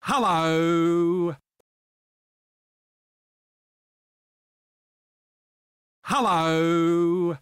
Hello. Hello.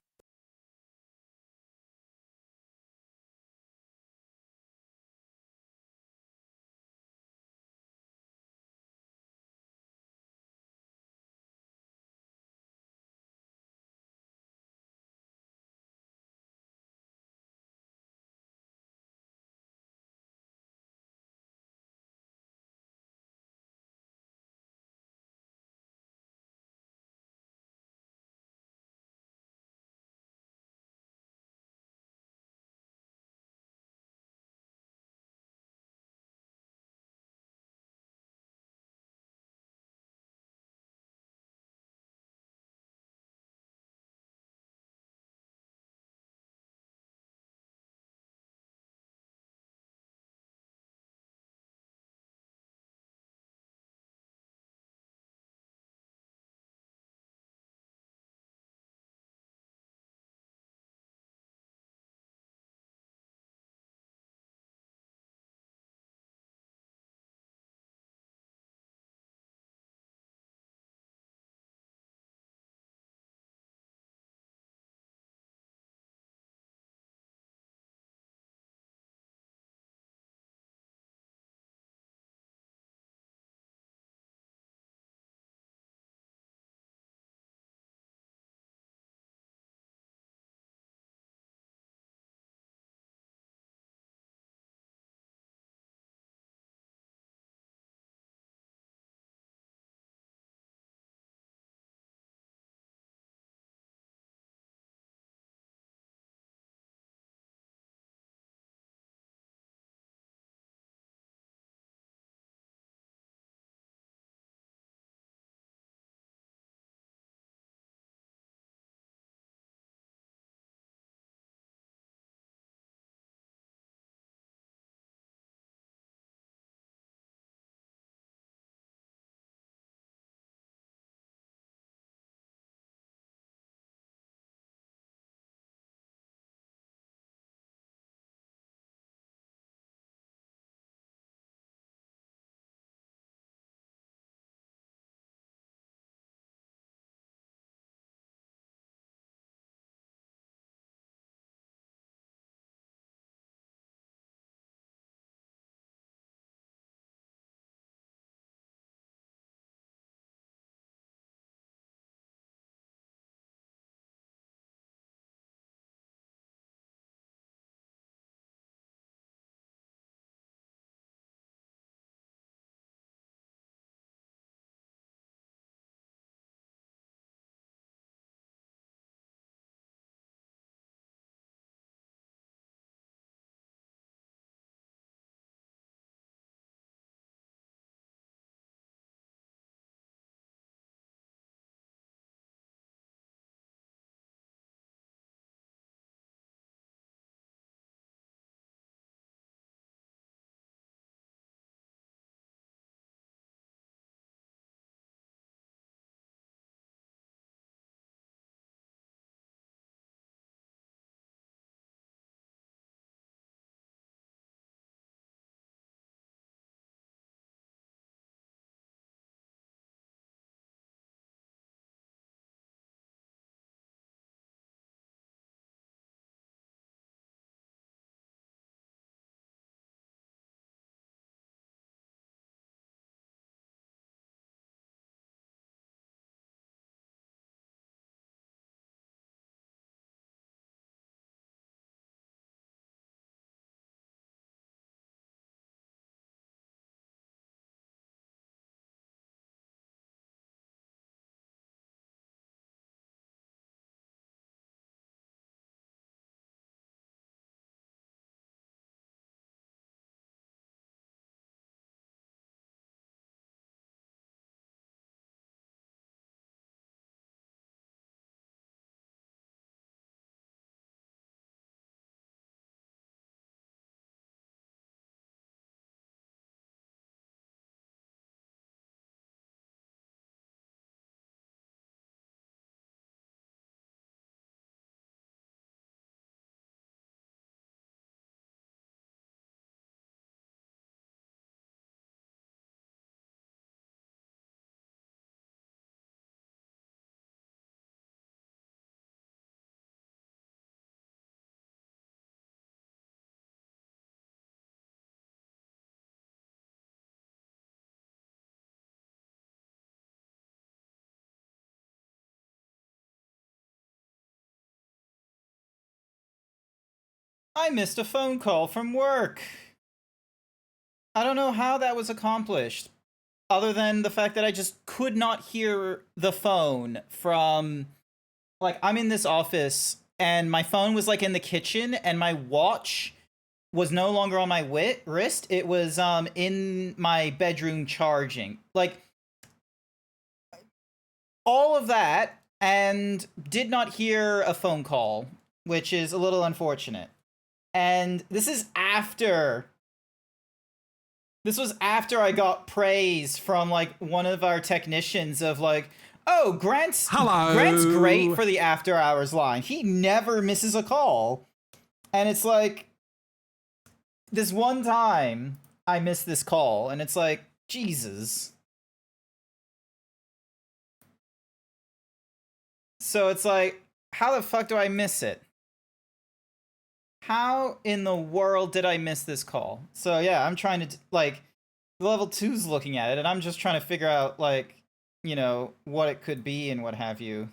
I missed a phone call from work. I don't know how that was accomplished, other than the fact that I just could not hear the phone from. Like, I'm in this office, and my phone was, like, in the kitchen, and my watch was no longer on my wrist. It was in my bedroom charging. Like, all of that, and did not hear a phone call, which is a little unfortunate. And this was after I got praise from like one of our technicians of like, oh, Grant's great Hello. for the after hours line. He never misses a call. And it's like this one time I missed this call, and it's like, Jesus. So it's like, how the fuck do I miss it? How in the world did I miss this call? So yeah, I'm trying to like level two's looking at it, and I'm just trying to figure out like, what it could be and what have you.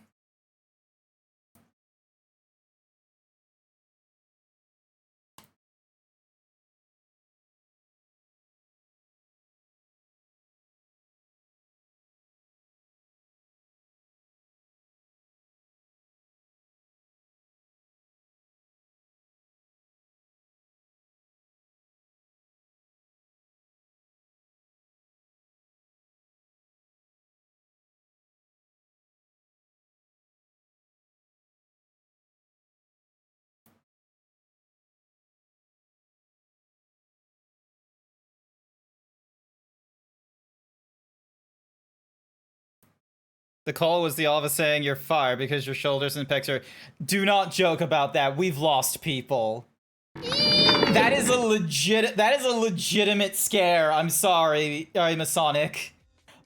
The call was the office saying you're fired because your shoulders and pecs are. Do not joke about that. We've lost people. That is a legitimate scare. I'm sorry, Masonic.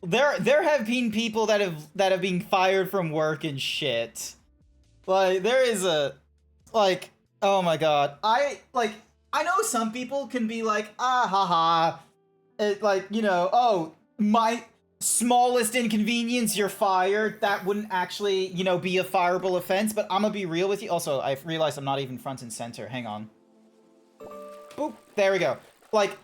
There have been people that have been fired from work and shit. Like there is a like, oh my god. I know some people can be like, ah ha ha. Like, oh, my smallest inconvenience, you're fired. That wouldn't actually, be a fireable offense, but I'm gonna be real with you. Also, I realized I'm not even front and center. Hang on. Boop. There we go. Like,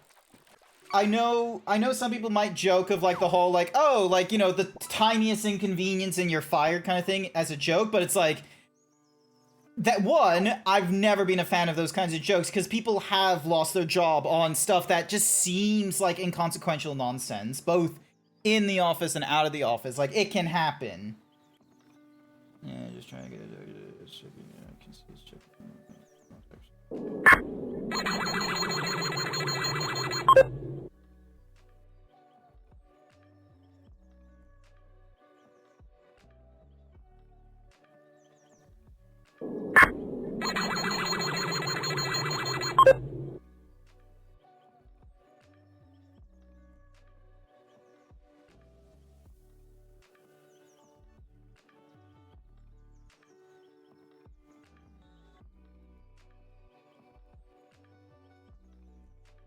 I know some people might joke of like the whole like, oh, like, the tiniest inconvenience and you're fired kind of thing as a joke, but it's like that one, I've never been a fan of those kinds of jokes because people have lost their job on stuff that just seems like inconsequential nonsense, both in the office and out of the office. Like, it can happen. Yeah, just trying to get it.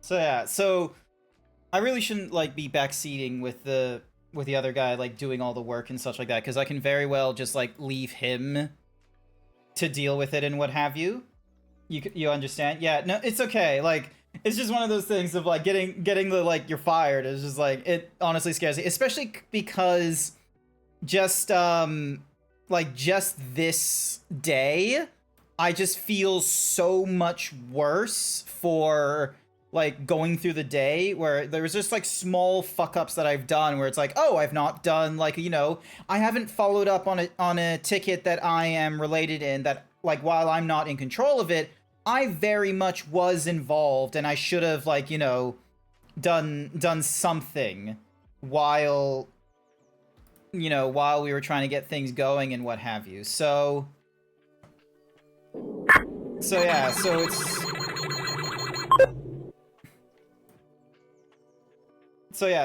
So yeah, so I really shouldn't like be backseating with the other guy like doing all the work and such like that because I can very well just like leave him to deal with it and what have you. You understand? Yeah, no, it's okay. Like it's just one of those things of like getting the like you're fired is just like it honestly scares me, especially because just just this day I just feel so much worse for like going through the day where there was just like small fuck ups that I've done where it's like, oh, I've not done like, I haven't followed up on a ticket that I am related in that like while I'm not in control of it, I very much was involved and I should have like, done something while while we were trying to get things going and what have you. So yeah,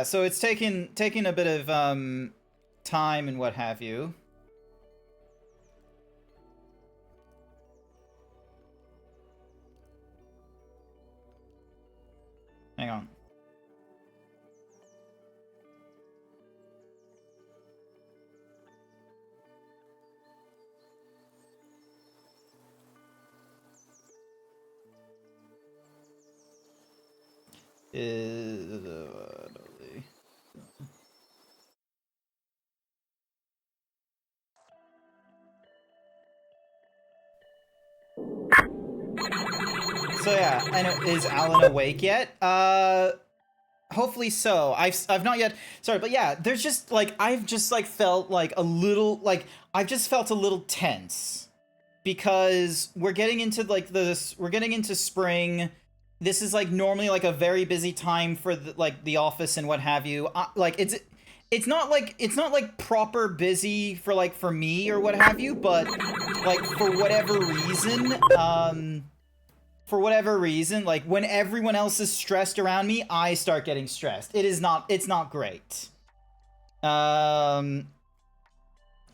so it's taking a bit of time and what have you. Hang on. So yeah, and is Alan awake yet? Hopefully so. I've not yet. Sorry, but yeah, there's just like I've just like felt like a little like I've just felt a little tense because we're getting into like we're getting into spring. This is like normally like a very busy time for the office and what have you. Like it's not like proper busy for like for me or what have you, but like for whatever reason, like when everyone else is stressed around me, I start getting stressed. It's not great.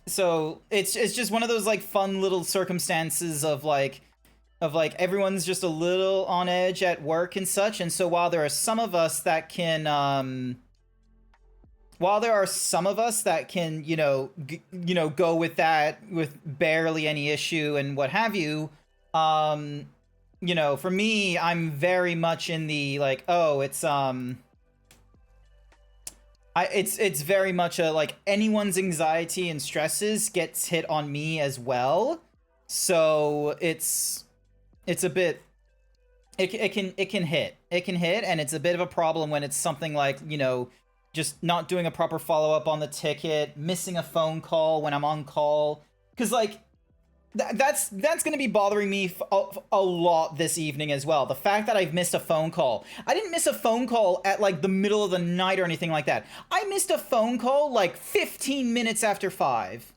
So it's just one of those like fun little circumstances of like everyone's just a little on edge at work and such. And so while there are some of us that can go with that with barely any issue and what have you, for me, I'm very much in the like, oh, it's very much a like anyone's anxiety and stresses gets hit on me as well. So it's a bit it can hit. It can hit, and it's a bit of a problem when it's something like, just not doing a proper follow-up on the ticket, missing a phone call when I'm on call. Because like that's going to be bothering me a lot this evening as well. The fact that I've missed a phone call. I didn't miss a phone call at like the middle of the night or anything like that. I missed a phone call like 15 minutes after 5.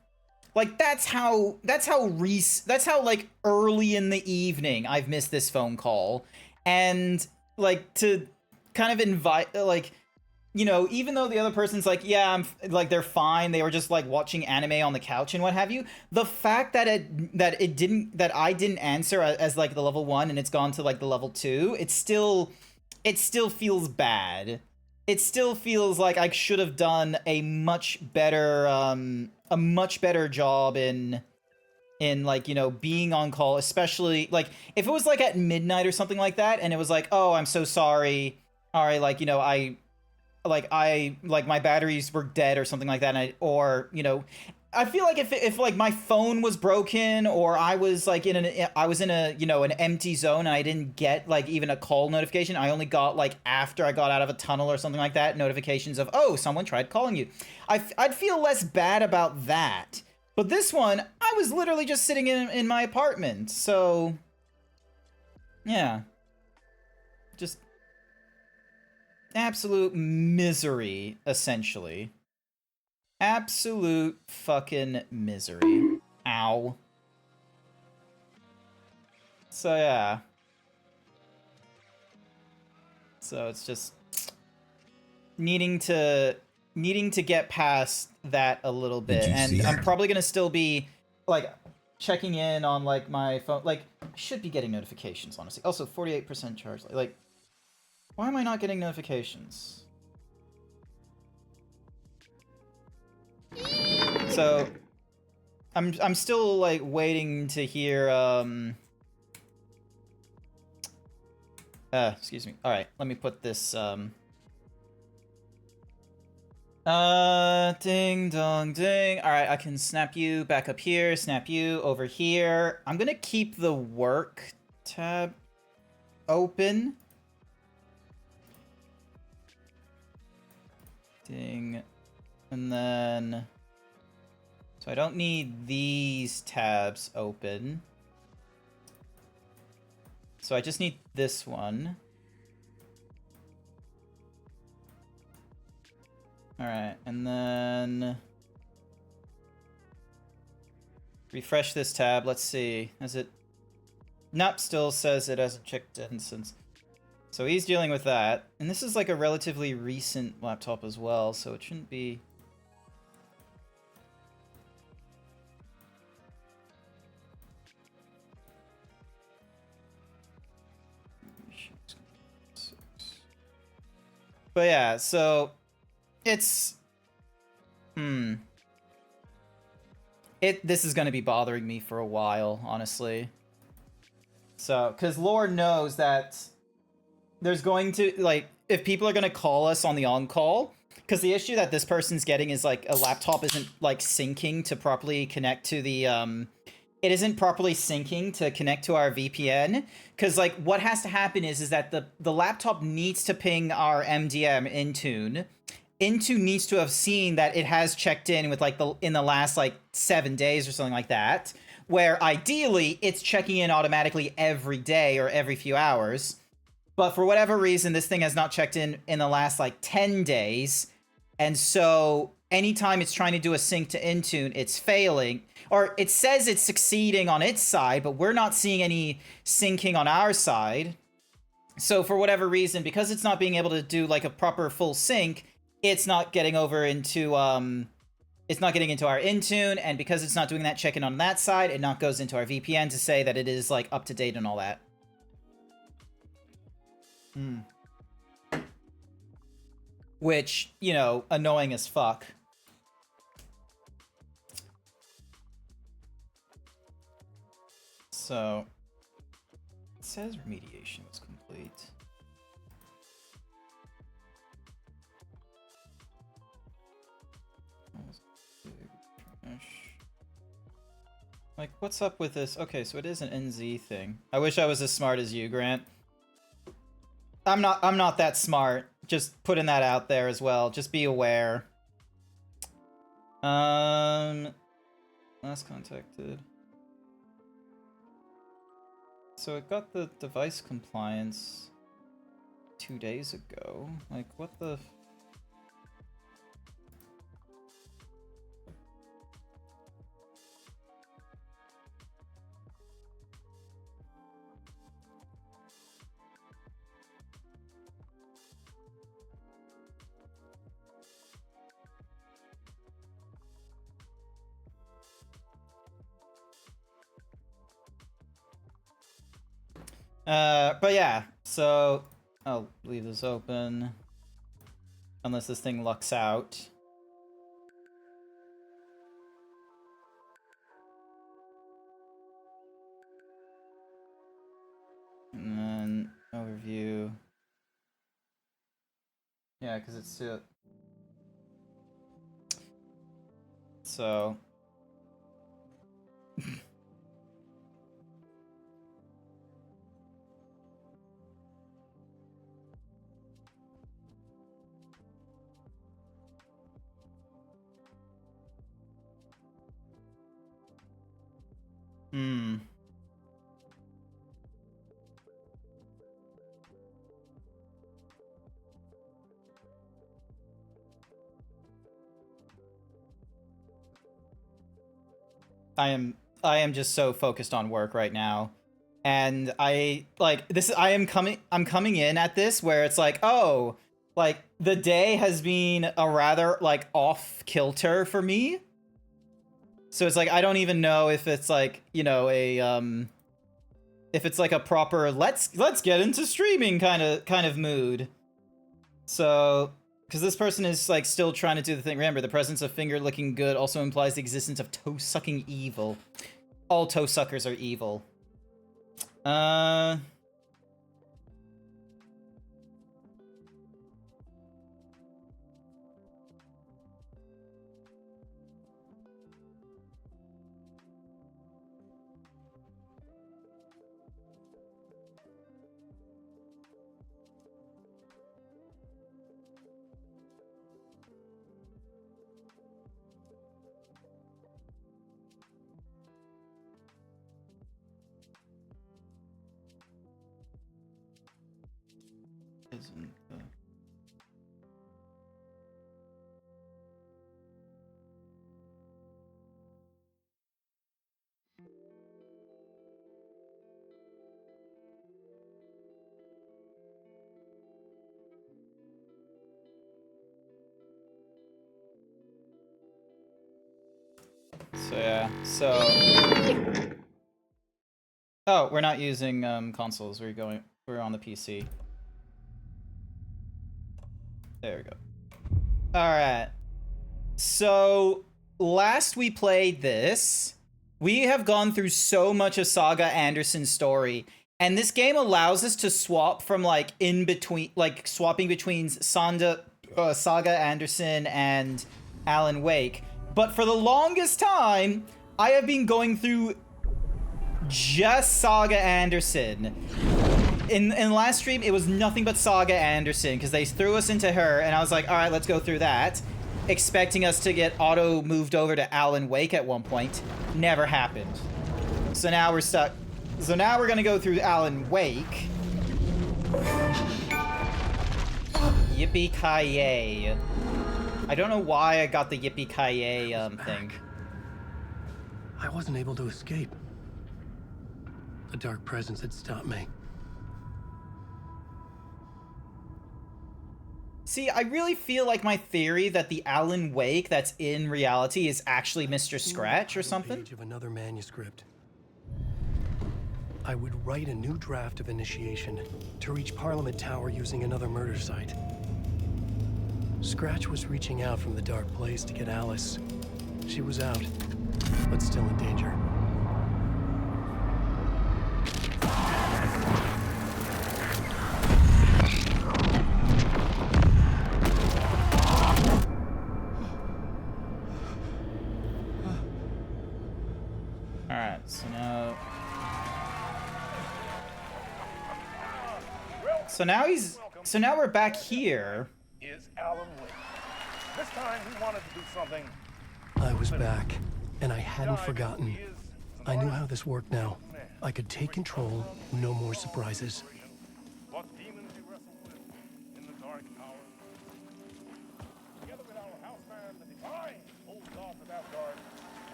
Like that's how like early in the evening I've missed this phone call. And like to kind of invite like, even though the other person's like, yeah, I'm like, they're fine. They were just like watching anime on the couch and what have you. The fact that I didn't answer as like the level 1 and it's gone to like the level 2, it still feels bad. It still feels like I should have done a much better job in like, being on call, especially like if it was like at midnight or something like that and it was like, oh, I'm so sorry. All right, like, I my batteries were dead or something like that, and I feel like if like my phone was broken or I was like in a an empty zone and I didn't get like even a call notification, I only got like after I got out of a tunnel or something like that, notifications of, oh, someone tried calling you. I'd feel less bad about that. But this one, I was literally just sitting in my apartment, so yeah, just absolute misery, essentially. Absolute fucking misery. Ow. So yeah. So it's just needing to get past that a little bit, and I'm probably gonna still be like checking in on like my phone. Like I should be getting notifications, honestly. Also, 48% charge. Like, why am I not getting notifications? So I'm still like waiting to hear excuse me. All right, let me put this ding dong ding. All right, I can snap you back up here, snap you over here. I'm going to keep the work tab open. Ding. And then so I don't need these tabs open. So I just need this one. All right, and then refresh this tab. Let's see. Is it? Nope, still says it hasn't checked instance. So he's dealing with that. And this is like a relatively recent laptop as well, so it shouldn't be... But yeah, so it's... This is going to be bothering me for a while, honestly. So, because Lord knows that there's going to, like, if people are going to call us on the on-call, because the issue that this person's getting is, like, a laptop isn't, like, syncing to properly connect to the, it isn't properly syncing to connect to our VPN, because, like, what has to happen is that the laptop needs to ping our MDM Intune. Intune needs to have seen that it has checked in with, like, in the last, like, 7 days or something like that, where ideally it's checking in automatically every day or every few hours. But for whatever reason, this thing has not checked in the last, like, 10 days. And so anytime it's trying to do a sync to Intune, it's failing. Or it says it's succeeding on its side, but we're not seeing any syncing on our side. So for whatever reason, because it's not being able to do, like, a proper full sync, it's not getting over into, it's not getting into our Intune. And because it's not doing that check-in on that side, it not goes into our VPN to say that it is, like, up to date and all that. Which, you know, annoying as fuck. So, it says remediation was complete. Like, what's up with this? Okay, so it is an NZ thing. I wish I was as smart as you, Grant. I'm not that smart. Just putting that out there as well. Just be aware. Last contacted. So it got the device compliance 2 days ago. Like, what the... But yeah, so I'll leave this open unless this thing lucks out. And then overview. Yeah, because it's so. I am just so focused on work right now. And I'm coming in at this where it's like, oh, like the day has been a rather like off kilter for me. So it's like I don't even know if it's like, you know, if it's like a proper let's get into streaming kind of mood. So because this person is like still trying to do the thing. Remember, the presence of finger looking good also implies the existence of toe sucking evil. All toe suckers are evil. Isn't the... So yeah, so... Oh, we're not using consoles, we're on the PC. There we go. Alright. So, last we played this, we have gone through so much of Saga Anderson's story, And this game allows us to swap from like in between, like swapping between Saga Anderson and Alan Wake. But for the longest time, I have been going through just Saga Anderson. In the last stream, it was nothing but Saga Anderson because they threw us into her, and I was like, all right, let's go through that, expecting us to get auto moved over to Alan Wake at one point. Never happened. So now we're stuck. So now we're gonna go through Alan Wake. Yippee-ki-yay. I don't know why I got the yippee-ki-yay thing. I wasn't able to escape. A dark presence had stopped me. See, I really feel like my theory that the Alan Wake that's in reality is actually Mr. Scratch or something. Page of another manuscript. I would write a new draft of initiation to reach Parliament Tower using another murder site. Scratch was reaching out from the dark place to get Alice. She was out, but still in danger. Alright, so now we're back here. Is Alan Wake. This time he wanted to do something. I was back, and I hadn't forgotten. I knew how this worked now. I could take control, no more surprises. What demons he wrestled with in the dark hour. Together with our houseman, the divine old god of Asgard,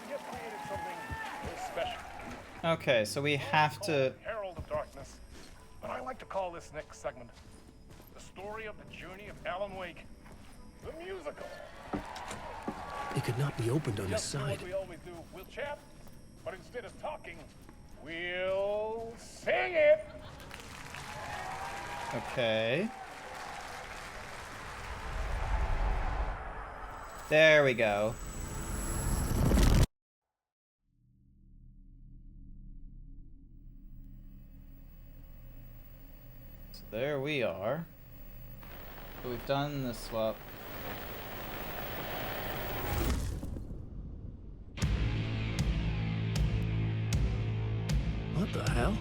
we have created something very special. Okay, so we have to... Herald of Darkness. But I like to call this next segment the story of the journey of Alan Wake, the musical. It could not be opened on this Just do side. what we always do. We'll chat, but instead of talking, we'll sing it. Okay. There we go. So there we are. So we've done the swap. What the hell?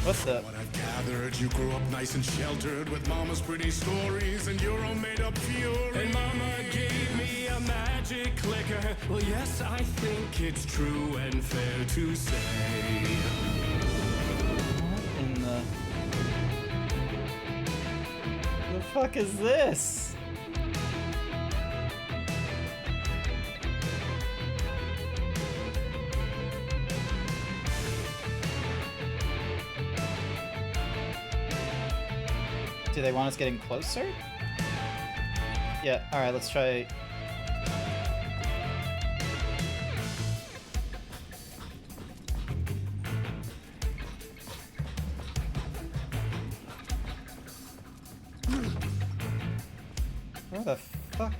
What's up? What I've gathered, you grew up nice and sheltered with mama's pretty stories and your own made-up fury. And mama gave me a magic clicker. Well, yes, I think it's true and fair to say. What in the fuck is this? Do they want us getting closer? Yeah, alright, let's try. Where the fuck?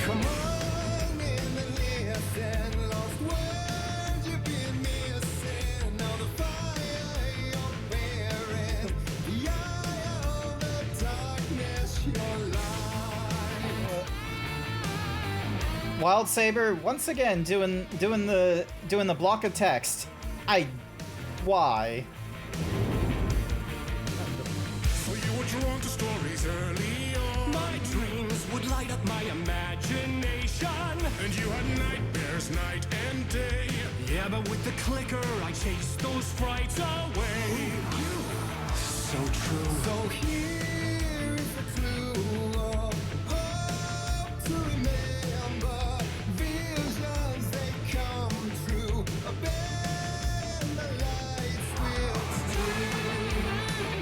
Come on in and listen, lost words you've been missing. Now the fire you're bearing, the eye of the darkness, your light. Wild Saber once again doing the block of text. Why? So you were drawn to stories early on, My dreams would light up my imagination. and you had nightmares night and day. Yeah, but with the clicker, I chased those frights away. So true. So here is the clue of hope to remember. Visions, they come true. Bend the lights will stream.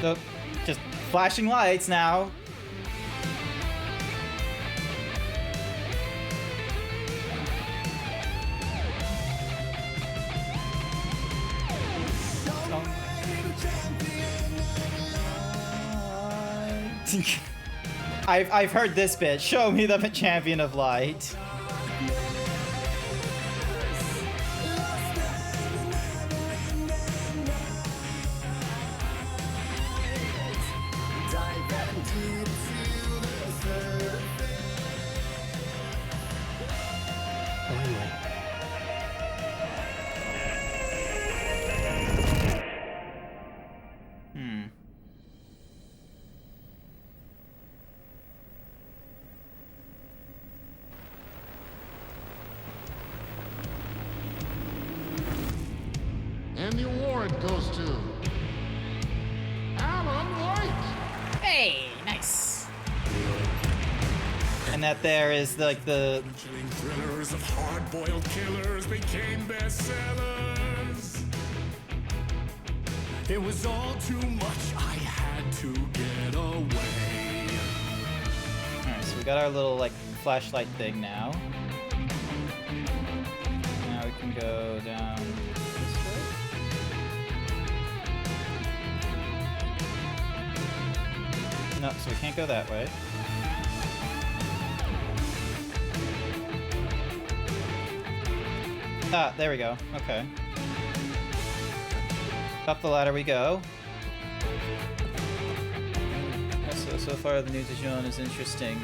So, just flashing lights now. I've heard this bit. Show me the champion of light. Finally. And the award goes to Alan White. Hey, nice. And that there is like the Chilling thrillers of hard-boiled killers became bestsellers. It was all too much. I had to get away. Alright, so we got our little like flashlight thing now. Now we can go down this way. No, so we can't go that way. Ah, there we go. Okay. Up the ladder we go. So far the news is shown is interesting.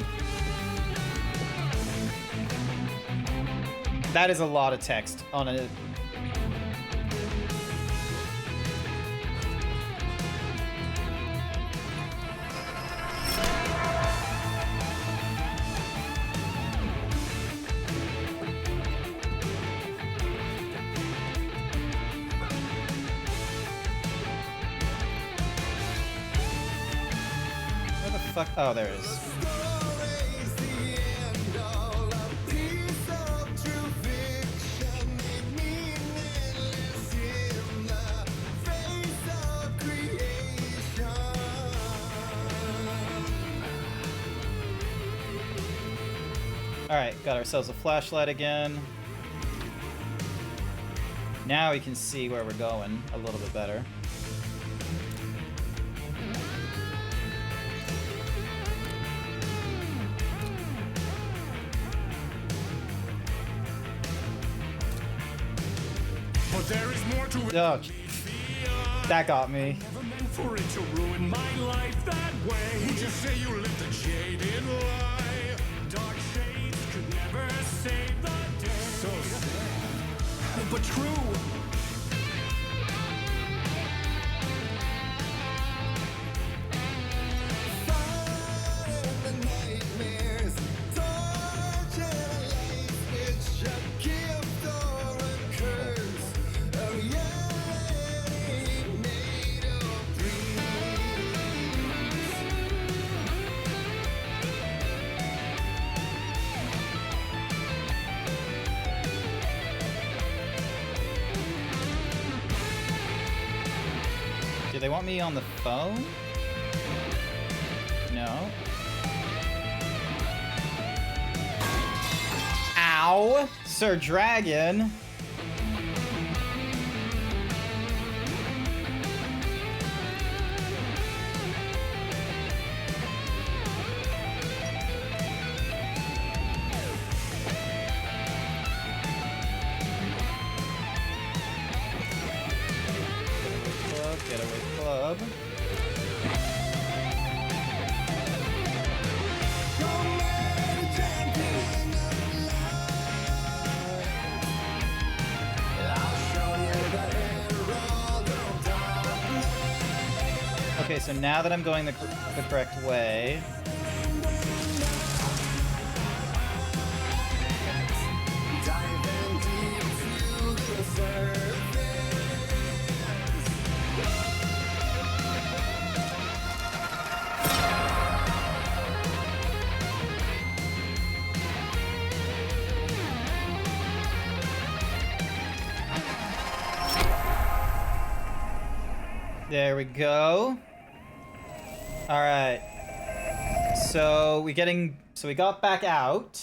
That is a lot of text on a... Where the fuck? Oh, there it is. Alright, got ourselves a flashlight again. Now we can see where we're going a little bit better. But there is more to it. Oh, that got me. Never meant for it to ruin my life that way. Would you say you lived a jaded lie? Dark shades could never save the day. So sad. But true. Do they want me on the phone? No. Ow! Sir Dragon! Getaway club. Okay, so now that I'm going the correct way. There we go. All right. So we got back out.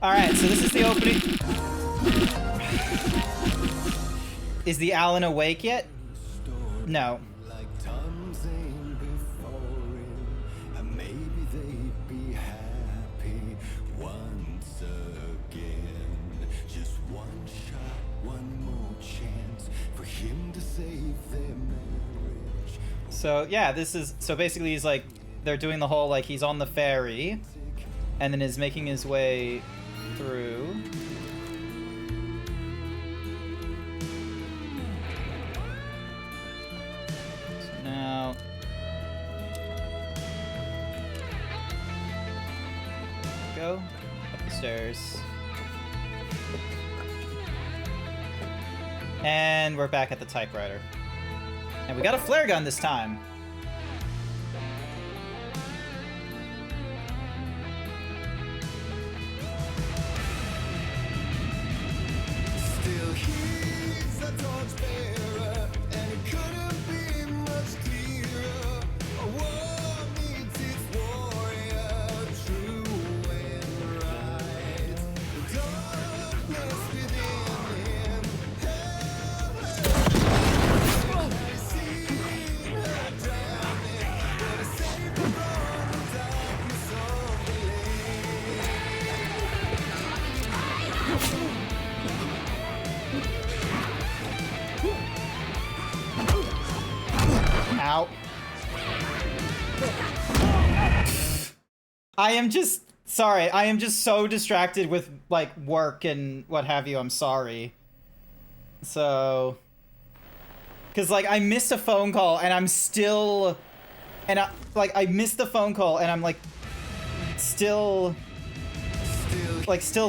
Alright, so this is the opening. Is the Alan awake yet? No. Like Tom Zane before him, and maybe they'd be happy once again. Just one shot, one more chance for him to save their marriage. So yeah, this is so basically he's like they're doing the whole like he's on the ferry and then is making his way through. So now go up the stairs. And we're back at the typewriter. And we got a flare gun this time. Still he's a torchbearer, and it couldn't be much clearer. A war needs its warrior, true and right. The darkness within him, I see her drowning, but I saved her from the darkness of the Ow. I am just sorry. I am just so distracted with like work and what have you. I'm sorry. So, cause like I missed a phone call and I'm still, and I missed the phone call and I'm like still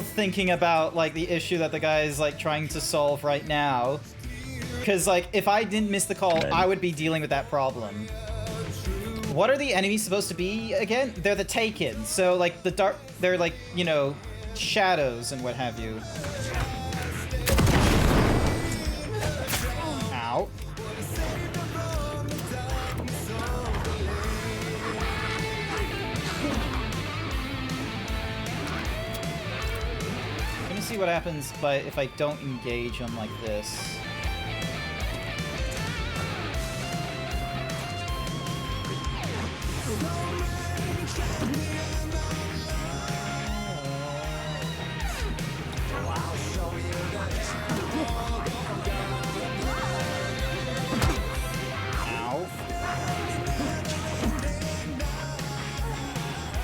thinking about like the issue that the guy is like trying to solve right now. Cause like if I didn't miss the call, I would be dealing with that problem. What are the enemies supposed to be again? They're the Taken. So like the dark, they're like, you know, shadows and what have you. Ow. I'm gonna see what happens if I don't engage them like this.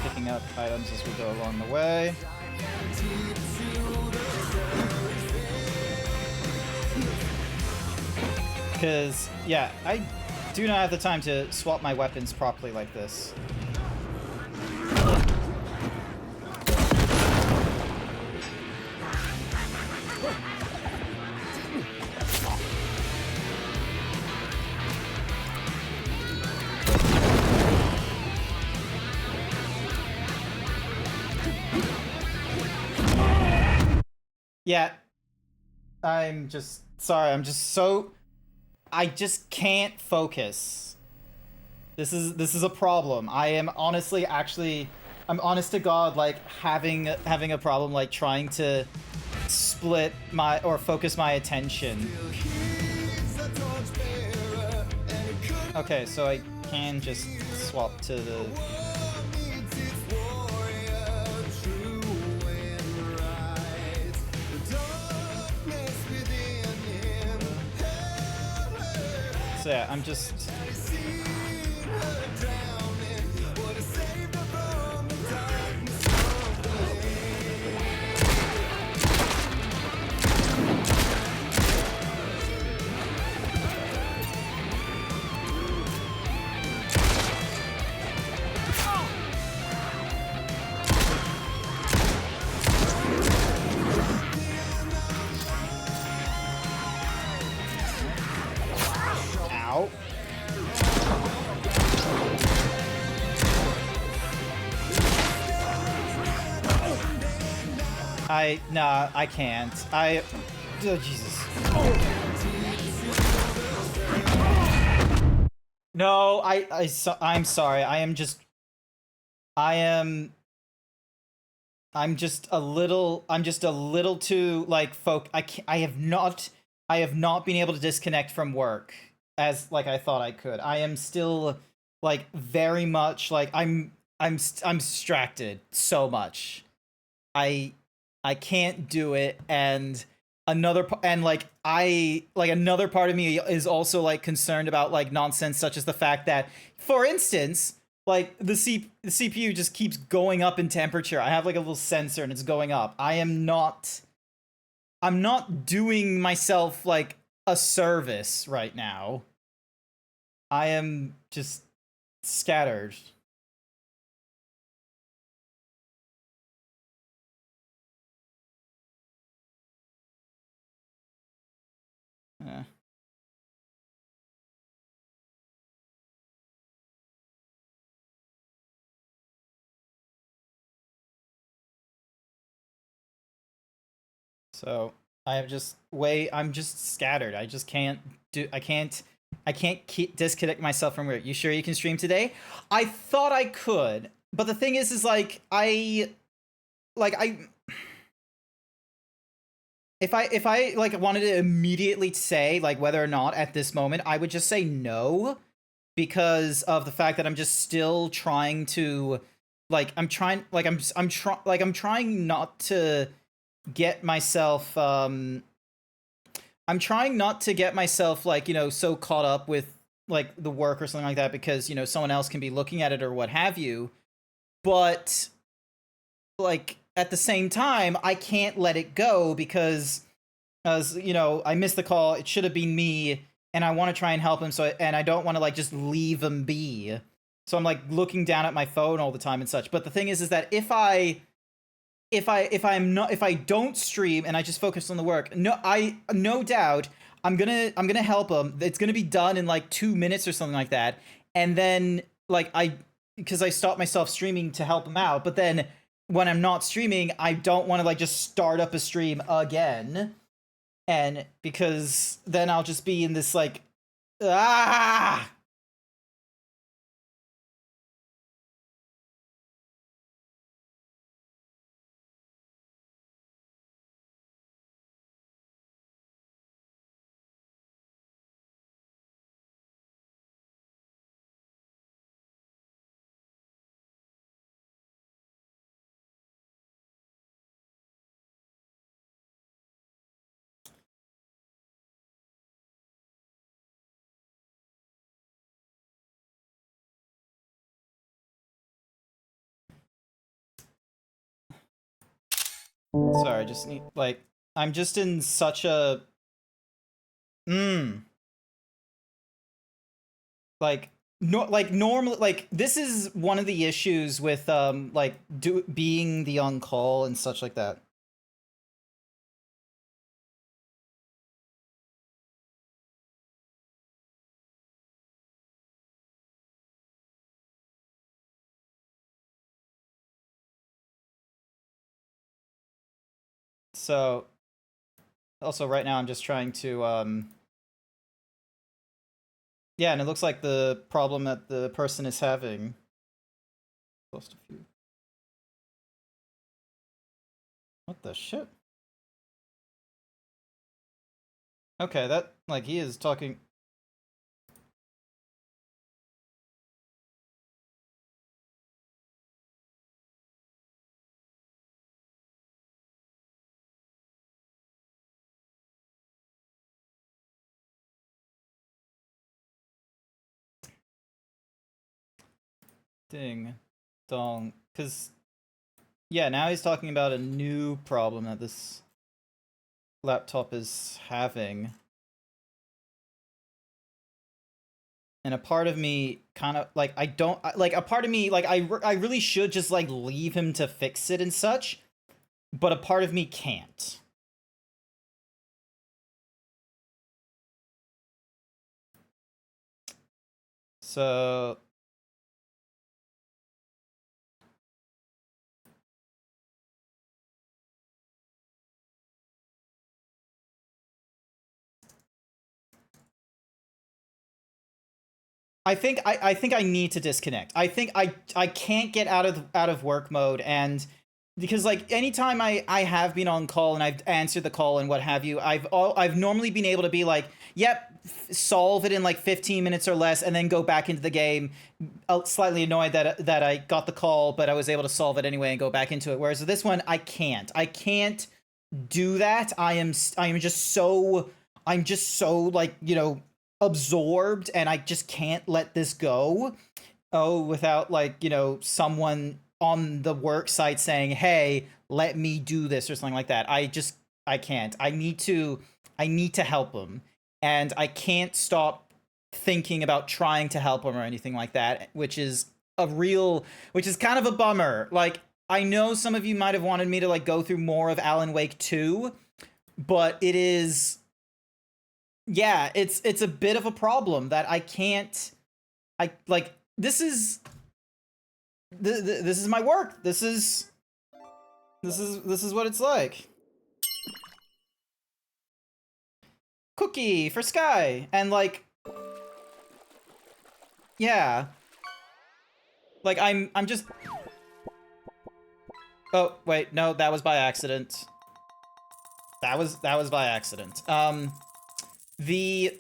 Picking up items as we go along the way. Because, yeah, I do not have the time to swap my weapons properly like this. Yeah, I'm just sorry. I just can't focus. This is a problem. I am honestly, I'm honest to God, like having a problem, like trying to split or focus my attention. Okay, so I can just swap to the. So yeah, I'm just. Ow. Nah, I can't. Oh, Jesus. No, I'm sorry. I am I'm just a little too like I have not been able to disconnect from work as like I thought I could. I am still like very much like I'm distracted so much. I can't do it, and another part of me is also like concerned about like nonsense such as the fact that, for instance, like the CPU just keeps going up in temperature. I have like a little sensor and it's going up. I'm not doing myself like a service right now. I am just scattered. Eh. So I'm just scattered. I just can't do I can't disconnect myself from work. You sure you can stream today? I thought I could, but the thing is like I if I like wanted to immediately say like whether or not at this moment, I would just say no, because of the fact that I'm just still trying to like I'm trying not to get myself I'm trying not to get myself like, you know, so caught up with like the work or something like that, because, you know, someone else can be looking at it or what have you. But like at the same time, I can't let it go because, as you know, I missed the call. It should have been me, and I want to try and help him. And I don't want to like just leave him be. So I'm like looking down at my phone all the time and such. But the thing is that if I don't stream and I just focus on the work, no doubt I'm gonna help him. It's gonna be done in like 2 minutes or something like that. And then like because I stopped myself streaming to help him out, but then when I'm not streaming, I don't want to like just start up a stream again, and because then I'll just be in this like ah. Sorry, I just need like I'm just in such a like no like normally like this is one of the issues with like being the on call and such like that. So also right now I'm just trying to yeah, and it looks like the problem that the person is having. Lost a few. What the shit? Okay, that like he is talking. Ding dong, because yeah, now he's talking about a new problem that this laptop is having. And a part of me kind of like I don't like a part of me like I really should just like leave him to fix it and such, but a part of me can't. So I think I need to disconnect. I think I can't get out of work mode, and because like anytime I have been on call and I've answered the call and what have you, I've normally been able to be like, yep, solve it in like 15 minutes or less, and then go back into the game, slightly annoyed that I got the call, but I was able to solve it anyway and go back into it. Whereas with this one, I can't do that. I'm just so like, you know, absorbed, and I just can't let this go. Oh, without like, you know, someone on the work site saying, hey, let me do this or something like that. I can't. I need to help him, and I can't stop thinking about trying to help him or anything like that, which is kind of a bummer. Like, I know some of you might have wanted me to like go through more of Alan Wake 2, but it is, yeah, it's a bit of a problem that I can't, this is my work. This is what it's like. Cookie for Sky, and like, yeah, like I'm just, oh wait, no, that was by accident. That was by accident. The,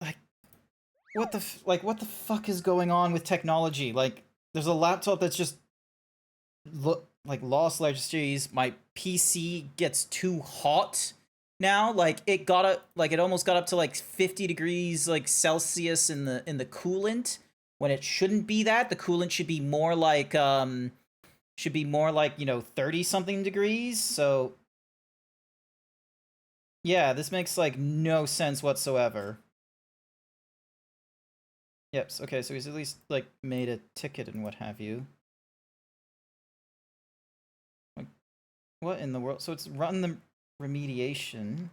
like, what the fuck is going on with technology? Like, there's a laptop that's just like lost registries. My PC gets too hot now. Like, it almost got up to like 50 degrees like Celsius in the coolant, when it shouldn't be that. The coolant should be more like you know, 30 something degrees. So yeah, this makes like no sense whatsoever. Yep, okay, so he's at least like made a ticket and what have you. Like, what in the world? So it's run the remediation.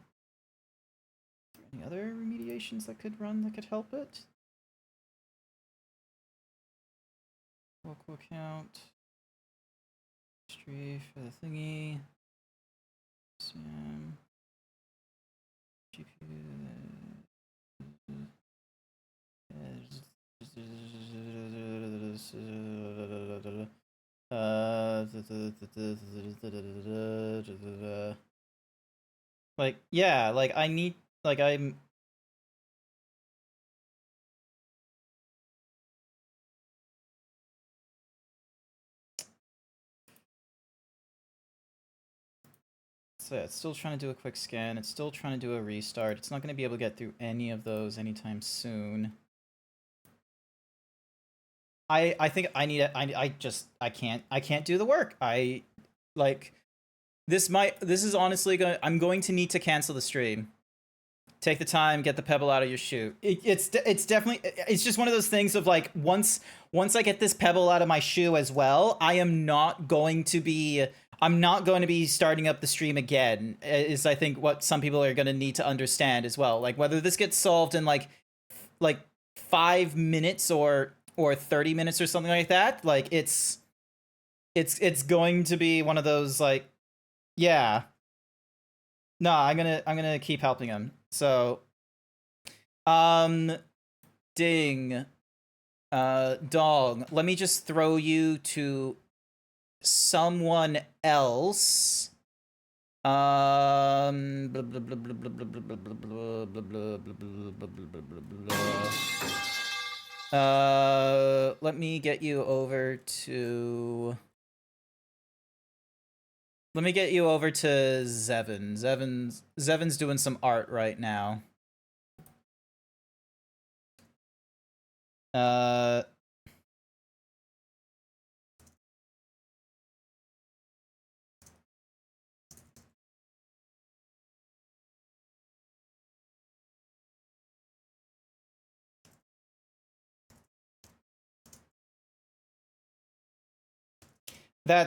Any other remediations that could help it? Local account. History for the thingy. Sam. GPU. Like, yeah, like I need, like I'm, so yeah, it's still trying to do a quick scan. It's still trying to do a restart. It's not going to be able to get through any of those anytime soon. I think I need it. I can't do the work. This is honestly I'm going to need to cancel the stream. Take the time, get the pebble out of your shoe. It's definitely, it's just one of those things of like, once I get this pebble out of my shoe as well, I'm not going to be starting up the stream again, is I think what some people are going to need to understand as well. Like, whether this gets solved in like 5 minutes or 30 minutes or something like that, like it's going to be one of those, like, yeah. No, I'm gonna keep helping him. So, Ding, Dong, let me just throw you to someone else. Let me get you over to... Let me get you over to Zevin. Zevin's doing some art right now.